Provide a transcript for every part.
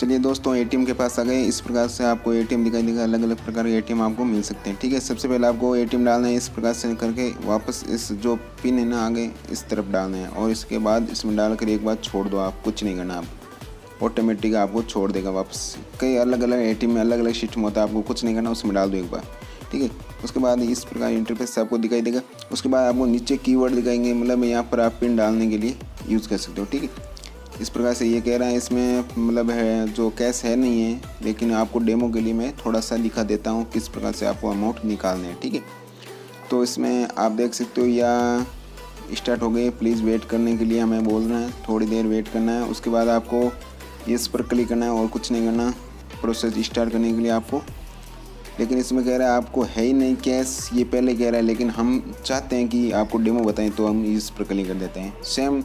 चलिए दोस्तों, एटीएम के पास आ गए। इस प्रकार से आपको एटीएम दिखाई देगा, अलग अलग प्रकार के एटीएम आपको मिल सकते हैं। ठीक है, सबसे पहले आपको एटीएम डालना है। इस प्रकार से करके वापस इस जो पिन है ना आगे इस तरफ डालना है और इसके बाद इसमें डालकर एक बार छोड़ दो। आप कुछ नहीं करना, आप ऑटोमेटिक आपको छोड़ देगा वापस। कई अलग अलग एटीएम में अलग अलग सिस्टम होता है, आपको कुछ नहीं करना, उसमें डाल दो एक बार। ठीक है, उसके बाद इस प्रकार इंटरफेस आपको दिखाई देगा। उसके बाद आपको नीचे कीवर्ड दिखाएंगे, मतलब यहाँ पर आप पिन डालने के लिए यूज़ कर सकते हो। ठीक है, इस प्रकार से ये कह रहा है, इसमें मतलब है जो कैश है नहीं है, लेकिन आपको डेमो के लिए मैं थोड़ा सा दिखा देता हूँ किस प्रकार से आपको अमाउंट निकालने हैं। ठीक है, तो इसमें आप देख सकते हो या स्टार्ट हो गई। प्लीज़ वेट करने के लिए हमें बोल रहे हैं, थोड़ी देर वेट करना है। उसके बाद आपको इस पर क्लिक करना है और कुछ नहीं करना, प्रोसेस स्टार्ट करने के लिए आपको। लेकिन इसमें कह रहा है आपको है ही नहीं कैश, ये पहले कह रहा है, लेकिन हम चाहते हैं कि आपको डेमो बताएं तो हम इस पर क्लिक कर देते हैं। सेम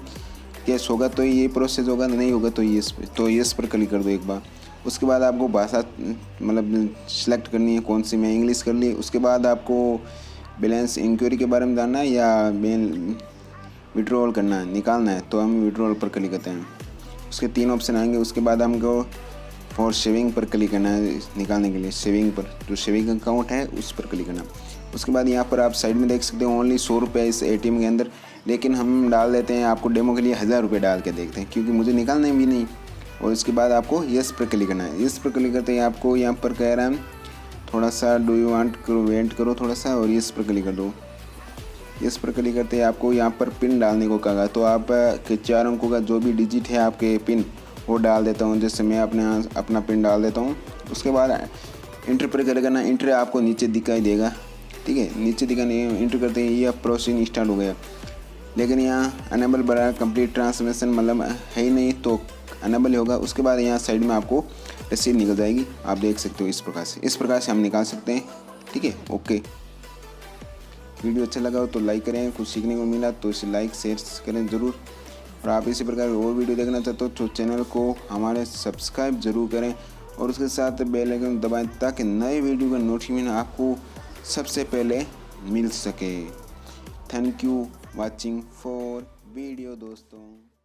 कैश होगा तो ये प्रोसेस होगा, नहीं होगा तो यस पर क्लिक कर दो एक बार। उसके बाद आपको भाषा मतलब सेलेक्ट करनी है कौन सी, मैं इंग्लिश कर ली। उसके बाद आपको बैलेंस इंक्वायरी के बारे में जानना है या विड्रॉल करना है, निकालना है, तो हम विड्रॉल पर क्लिक करते हैं। उसके 3 ऑप्शन आएंगे। उसके बाद हमको फॉर सेविंग पर क्लिक करना है, निकालने के लिए सेविंग पर, जो सेविंग अकाउंट है उस पर क्लिक करना। उसके बाद यहाँ पर आप साइड में देख सकते हो ओनली 100 रुपये इस एटीएम के अंदर, लेकिन हम डाल देते हैं आपको डेमो के लिए 1000 रुपये डाल के देखते हैं, क्योंकि मुझे निकालने भी नहीं। और उसके बाद आपको यस पर क्लिक करना है। यस पर क्लिक करते ही आपको यहाँ पर कह रहा है थोड़ा सा डू यू वांट करो, वेट करो थोड़ा सा, और यस पर क्लिक कर दो। यस पर क्लिक करते ही आपको यहाँ पर पिन डालने को कहा, तो आप के 4 अंकों का जो भी डिजिट है आपके पिन वो डाल देता हूँ। जैसे मैं अपना पिन डाल देता हूँ। उसके बाद इंटर पर क्लिक करना। इंटर आपको नीचे दिखाई देगा। ठीक है, नीचे दिखाने इंटर करते ही ये प्रोसेसिंग स्टार्ट हो गया, लेकिन यहाँ अनेबल बड़ा कंप्लीट ट्रांसलेशन मतलब है ही नहीं, तो अनेबल ही होगा। उसके बाद यहाँ साइड में आपको रसीद निकल जाएगी, आप देख सकते हो। इस प्रकार से हम निकाल सकते हैं। ठीक है, ओके। वीडियो अच्छा लगा हो तो लाइक करें, कुछ सीखने को मिला तो इसे लाइक शेयर करें ज़रूर। और आप इसी प्रकार और वीडियो देखना चाहते हो तो चैनल को हमारे सब्सक्राइब ज़रूर करें और उसके साथ बेल आइकन दबाएं, ताकि नए वीडियो का नोटिफिकेशन आपको सबसे पहले मिल सके। Thank you watching for video दोस्तों।